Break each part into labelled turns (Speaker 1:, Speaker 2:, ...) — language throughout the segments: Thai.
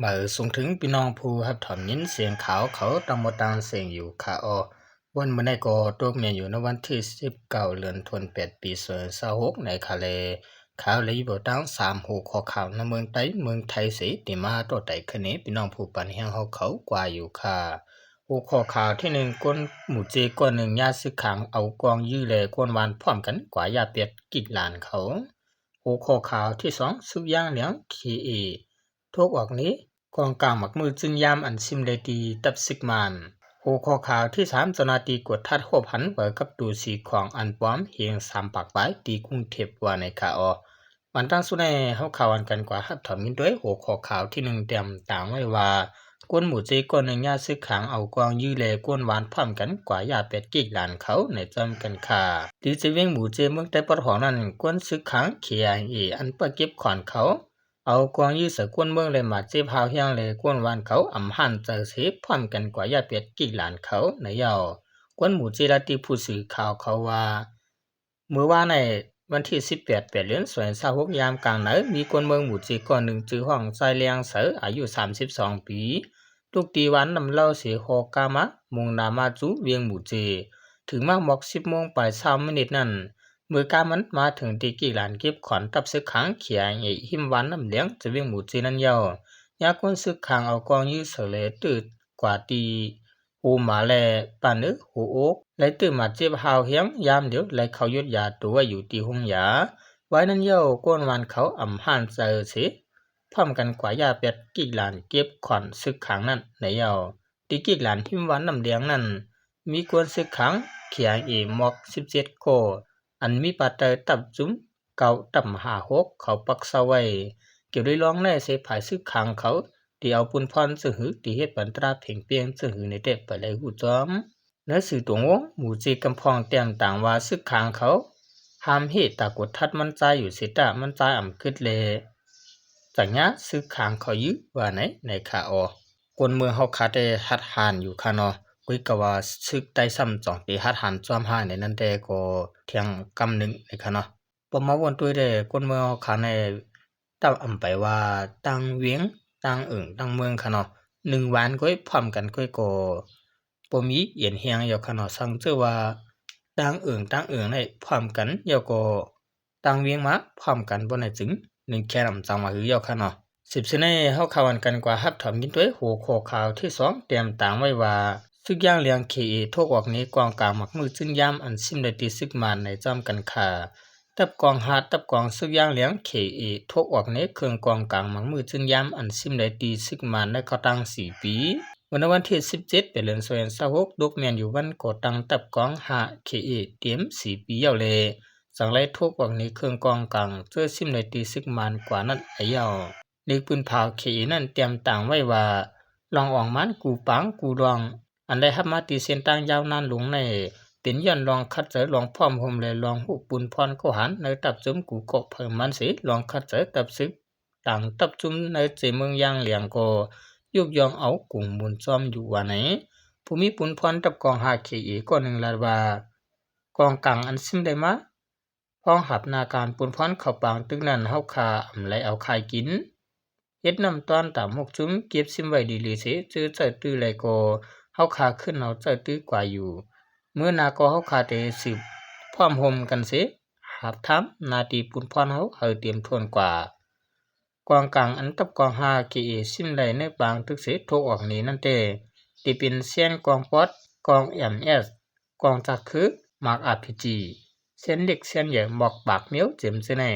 Speaker 1: มาส่งถึงพี่น้องผู้รับถอนยินเสียงขาวเขาตังหมดตังเสียงอยู่ค่ะวันเมื่อในก็ตกเมียนอยู่ในวันที่19เดือนธันวาคมปี2026ในคาเลข่าวเลยบ่ตั้ง3หูข้อข่าวในเมืองไทยสิติมาตัวใดคะนี้พี่น้องผู้ปันแห่งเขากว่าอยู่ค่ะหูข้อข่าวที่1ก้นหมู่เจก้น1ญาติซึกขังเอากองยื้อแลก้นวานพร้อมกันกว่ายาเปียดกิดหลานเขาหูข้อข่าวที่2สุกย่างเหลียงคีเอทุกออกนี้กองกลางหมักมือจึงยามอันซิมได้ดีตับสิกมันหัวข้อข่าวที่3เจ้าหน้าที่กวดทัดควบหันเปิดกับตูสีของอันปลอมเฮียง3ปากปลายตีกรุงเทพว่าในข่าววันตั้งสุดในเฮาข่าวอันกันกว่าฮับถอมมินด้วยหัวข้อข่าวที่1เตรียมต่างไว้ว่ากวนหมู่เจก้น1ญาติซึกขังเอากองยื้อแลกวนหวานพร้อมกันกว่ายาเป็ดกิกหลานเขาในจอมกันค่ะดีจะเวียงหมู่เจเมืองใต้ปะหอนั้นกวนซึกขังเขียอันเปิดเก็บขอนเขาเอากวางยื้อสะกวนเมืองเลยมาเจ็บหาวเฮียงเลยกวนวานเขาอำหันเจอเสพร้อมกันกว่ายาเป็ดกิกหลานเขาในยาวกวนหมู่เจราติผู้สื่อข่าวเขาว่าเมื่อวานในวันที่18เดือน26ยามกลางไหนมีคนเมืองหมู่เจก่อนหนึ่งชื่อห้องใจเลียงเสออายุ32ปีทุกตีวันนำเล่าเสียโฮกามะมุงนามาจูเวียงหมู่เจถึงมากหมอก10โมงไป20มินินั้นเมื่อกามันมาถึงตีกี่หลานเก็บขอนตับซึกขังเขียงหิมวันน้ำเลี้ยงจะเวียงหมู่เจนั้นยาวยาคนซึกขังเอากองยื้อเสลตืดกว่าตีหูมาแลปานึหูโอกและตื่นมาเจ็บหาวเฮียงยามเดียวและเขายุดยาตัวอยู่ที่ห้องยาไว้นั้นเย้าก้นวันเขาอำหันเจอสิพร้อมกันกว่ายาเป็ดกิกหลานเก็บขอนซึกขังนั้นในเย้าตีกิกหลานทิมวันน้ำเลี้ยงนั้นมีกวนซึกขังเขียงหมอก17โกอันมีปัตเตอร์ตับจุ้มเก่าตับ56เขาปักเสาไว้เกี่ยวด้วยร้องแน่เสภายซึกขังเขาที่เอาปุนพรสื่อหือที่เฮ็ดปันตราเพ่งเปียงสื่อหือในเด็บไปเลยหูจอมในสื่อตวงหมู่จีกำพองเตรียมต่างว่าซึกขังเขาหามเหตุตากดทัดมันใจอยู่สิตามันใจอ่ำคึดเลยจากนี้ซึกขังเขายึว่าในข่าวคนเมืองเขาคาได้หัดหานอยู่ค่ะเนาะกุยกว่าซึกได้ซ้ำจ่องตีหัดหันจอมหายในนั้นแต่ก็เที่ยงกำหนึ่งในค่ะเนาะปมาวันตัวได้คนเมืองเขาคาในตั้งอำไปว่าตั้งเวียงตั้งตั้งเมืองค่ะเนาะ1วันก็พร้อมกันก็บ่มีเอียนเฮียงอยู่ค่ะเนาะสังเจอว่าตั้งในพร้อมกันอยู่ก็ตั้งเวียงมาพร้อมกันบ่ได้จึง1แค่นำจังมาคืออยู่ค่ะเนาะ10สิในเฮาข่าวกันกว่าฮับถอมกินด้วยหัวข้อข่าวที่2เตรียมต่างไว้ว่าซึกย่างเลียงเคทกออกนี้กองกลางมักมือจึงยามอันซิมได้ตีซึกมานในจอมกันค่ะตับกองตับกองซึกย่างเลียงเคทกออกนี้เครื่องกองกลางมักมือจึงยามอันซิมได้ตีซึกมานในเขาตั้ง4ปีวันที่17เดือน26ดกแม่นอยู่วันก่อตั้งตับกองเคเตรียม4ปียาวเลยสังไลทกออกนี้เครื่องกองกลางเจอซิมได้ตีซึกมานกว่านั้นไอยาวเด็กปืนเผานั่นเตรียมต่างไว้ว่าลองออกมันกูปังกูรองอันได้ฮับมาตีเส้นต่างยาวนานลงในเป็นย้อนลองคัดเจอลองพร้อมโฮมเลยลองหุบปุนพรก็หันในตับจุ้มกูก็เพิ่มมันสิลองคัดเจอตับซึกต่างตับจุ้มในเจเมืองย่างเหลียงก็ยุกยองเอากุ่งมุนจอมอยู่ว่าไหนภูมิปุนพรตับกองก็หนึ่งลาว่ากองกลางอันซิมได้มาพ้องหับนาการปุนพรเข้าปางตึกนั้นเฮาคาอำไลเอาคายกินเฮ็ดนำตอนตาม6จุ้มเก็บซิมไว้ดีหรือสิเจอตื้อเลยก็เฮาคาขึ้นเอาเจอตื้อกว่าอยู่เมื่อนาก็เฮาคาได้สืบพร้อมโฮมกันสิหับทํนาทีปุนพรเฮาเตรียมทวนกว่ากองกลางอันตับกองซิมได้ในบางตึกสิทกออกนี้นั่นแต่ที่เป็นเส้นกองปอดกอง MS กองจักคือมาร์ค RPG เส้นเล็กเส้นใหญ่หมอกปากเมียวเจ็มเสน่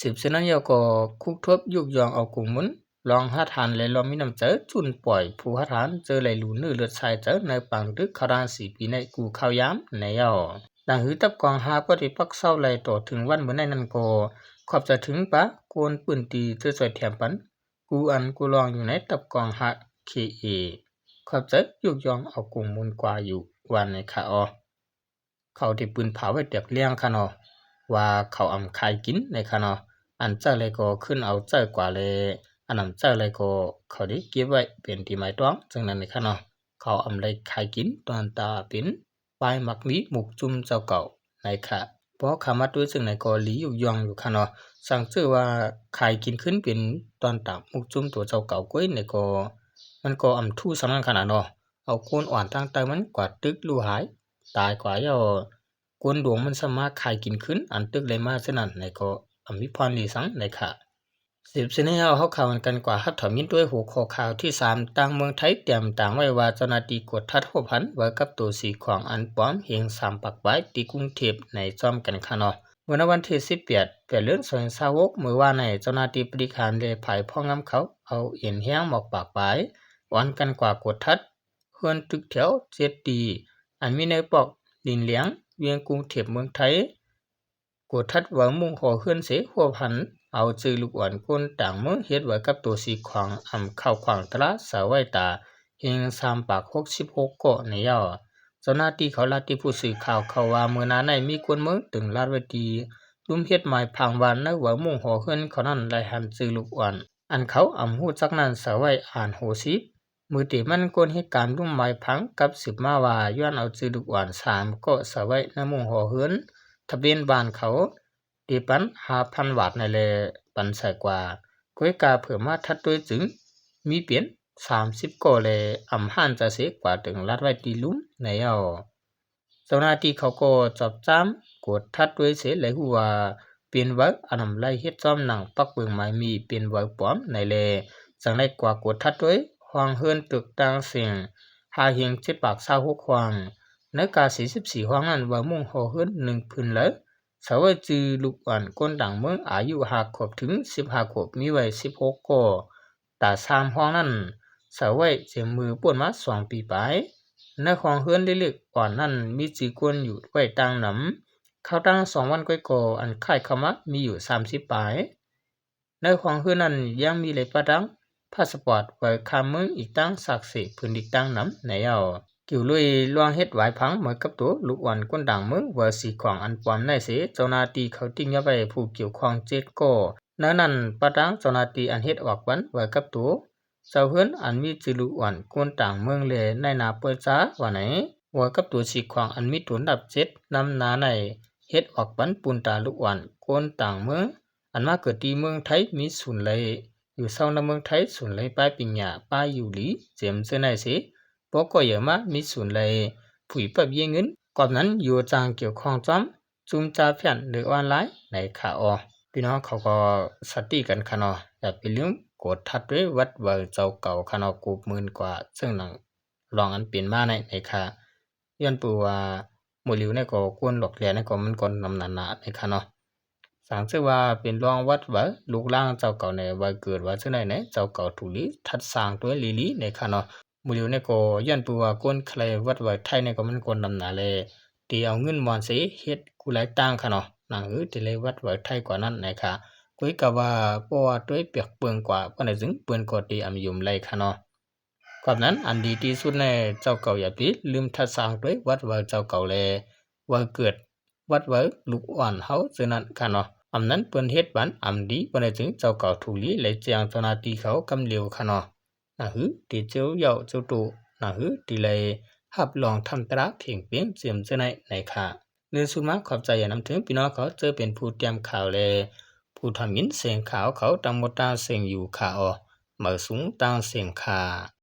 Speaker 1: สืบเสนอยก็คุกทบยุกยองเอากุ่มมุนลองหัดหันเลยลองมีน้ำเจอจุนปล่อยผู้หัดหันเจอเลยหลูนื้อเลือดชายเจอในปังดึกคาราน4ปีในกูข้าวยามในยอดังหือตับกองปฏิปักษ์เศร้าเลยต่อถึงวันเมื่อในนั้นก็ขอบจะถึงปะกวนปืนตีเจอสวยแถมปันกูลองอยู่ในตับกองเคขอบจะยุกยองเอากุ่มมุนกว่าอยู่วันในค่ะเขาที่ปืนเผาไว้เด็กเลี้ยงค่ะเนาะว่าเขาอำคายกินในค่ะเนาะอันเจ้าเลยก็ขึ้นเอาเจ้ากว่าเลยอันนั้นเจ้าเลยก็เขาได้เก็บไว้เป็นที่หมายต้องจังนั้นในค่ะเนาะเขาอำเลยคายกินตอนตาเป็นปลายมักมีหมุกจุ่มเจ้าเก่าในค่ะ เพราะคำว่าด้วยซึ่งในก็หลีอยู่ยองอยู่ค่ะเนาะสั่งชื่อว่าขายกินขึ้นเป็นตอนตามมุกจุ่มตัวเจ้าเก่าก้อยในก็มันก็ทู่สำคัญขนาดเนาะเอาโคนอ่อนตั้งแต่มันกว่าตึกลู่หายตายกว่าย่อกวนดวงมันสามารถขายกินขึ้นอันตึกเลยมาฉะนั้นในก็มีพรลีสังในค่ะสิบเสนเอาเขาข่าวกันกว่าฮับถอมินด้วยหัวข้อข่าวที่3ต่างเมืองไทยเตรียมต่างไว้ว่าเจ้าหน้าที่กดทัดหัวพันไว้กับตัวสีของอันปลอมเฮียง3ปักไว้ที่กรุงเทพในจอมกันค่ะเนาะเมื่อวันที่18เดือน26เมื่อว่าในเจ้าหน้าที่บริการได้ภายพ่องำเขาเอาเอ็นเฮียงหมอกปากไว้วันกันกว่ากดทัดเฮือนตึกแถว7ดีอันมีในปอกลินเหลียงเวียงกรุงเทพเมืองไทยกดทัดว่ามุ่งห่อเฮือนเสหัวพันเอาจือลูกอ่อนก้นต่างเมืองเฮ็ดไว้กับตัวสีขวางเข้าขวางตลาดสาไว้ตาเฮง3ปาก66เกาะในย่อเจ้าหน้าที่เขาลาที่ผู้สื่อข่าวเขาว่าเมื่อนาในมีคนเมืองตึงลาดไว้ดีลุมเฮ็ดหมายพังวันในว่ามุ่งห่อเฮือนเขานั้นได้หันจือลูกอ่อนอันเขาฮู้จักนั้นสาไว้อ่านโหสิมือตีมันกวนเหตุการณ์รุ่มหมายพังกับสืบมาว่าย้อนเอาจือลูกอ่อน3เกาะสาไว้ในมุ่งห่อเฮือนทะเบียนบ้านเขาตีปัน5,000 บาทในแลปันใส่กว่าก้อยกาเผื่อมาทัดด้วยจึงมีเปลี่ยน30ก็เลยห่านจะเสกกว่าถึงลัดไว้ตีลุ่มในเอาเจ้าหน้าที่เขาก็จับจ้ำกดทัดด้วยเสเลยหัวเปลี่ยนไว้อันนำไล่เฮ็ดจอมหนังปักเบิงไม้มีเปลี่ยนไว้ปลอมในแลจังได้กว่ากดทัดด้วยควางเฮือนตึกต่างเสียงเฮียง7ปาก26ควางในกา44ควางนั้นว่ามุ่งห่อเฮือน1พื้นเลยสาวจือลูกอ่อนก้นต่างเมืองอายุ5 ขวบถึง15 ขวบมีไว้16ก็ตา3ห้องนั้นสาวเจียมมือป่วนมา2 ปีไปในของเฮือนเล็กๆอ่อนนั้นมีจือกวนอยู่ไว้ต่างหนำเข้าตั้ง2 วันก้อยก่ออันค่ายเข้ามามีอยู่30ปลายในของเฮือนนั้นยังมีเลยประดังพาสปอร์ตไว้คามเมืองอีกตั้งศักดิ์สิทธิ์พื้นอีกตั้งนำในเอากิ่วลุยลวงเฮ็ดหวายพังเหมือนกับตัวลูกอ่อนก้นด่างเมืองว่าสีของอันปลอมในเสเจ้าหน้าที่เขาติ้งยาไปผู้เกี่ยวข้อง7ก็นั้นประดังเจ้าหน้าที่อันเฮ็ดออกวันไว้กับตัวเจ้าเฮือนอันมีจือลูกอ่อนก้นต่างเมืองเลยในนาเปิดจ้าว่าไหนว่ากับตัวสีของอันมีตัวดับ7นำนาในเฮ็ดออกวันปูนตาลูกอ่อนก้นต่างเมืองอันมาเกิดที่เมืองไทยมีศูนย์เลยอยู่เศร้าในเมืองไทยศูนย์เลยป้ายปิญญาป้ายอยู่หลีเจียมเสื้อในสิพวกก็เยอะมามีศูนย์เลยผุยปับเยเงินก่อนนั้นอยู่จางเกี่ยวข้องจอมจุ่มจ่าเพียนหรือออนไลน์ในข่าวพี่น้องเขาก็สติกันค่ะเนาะอย่าไปลืมกดทัดด้วยวัดเวอร์เจ้าเก่าค่ะเนาะกู10,000 กว่าซึ่งหนังลองอันเปลี่ยนมาในค่ะย้อนปูว่าหมู่หลิวเนี่ยก็กวนหลอกแหลเนี่ยก็มันก่อนนำหนาๆในค่ะเนาะสังเสว่าเป็นรองวัดว่าลูกล่างเจ้าเก่าในว่าเกิดว่าเช่นไหนเนี่ยเจ้าเก่าถูลีทัดสร้างตัวลีในค่ะเนาะมูลิวเนี่ยก็ย้อนปัวก้นใครวัดว่าไทยเนี่ยก็มันคนนำหนาเลยตีเอาเงินมอนสิเฮ็ดกูหลายตั้งค่ะเนาะหนังตีเลยวัดว่าไทยกว่านั้นนะคะกุยกะว่าปัวด้วยเปียกเปืองกว่าปานถึงเปื้อนก็ตีอำยุมเลยค่ะเนาะความนั้นอันดีที่สุดในเจ้าเก่าอย่าปิดลืมทัดสร้างด้วยวัดว่าเจ้าเก่าเลยว่าเกิดวัดว่าลูกอ่อนเฮาฉะนั้นค่ะเนาะนั้นเปิ้นเฮ็ดบันดีปานถึงเจ้าเก่าถูลีเลยเจียงเจ้าหน้าที่เขากำเลียวค่ะเนาะตีเจ้าเหย่าเจ้าตูตีเลยหับลองทำตราเพียงเปียงเจียมเจ้าในค่ะเนื้อสุดมาขอบใจอย่านำถึงพี่น้องเขาเจอเป็นผู้เตรียมข่าวเลยผู้ทำยินเสียงข่าวเขาตังหมดตาเสียงอยู่ค่ะเหมือสูงตาเสียงค่ะ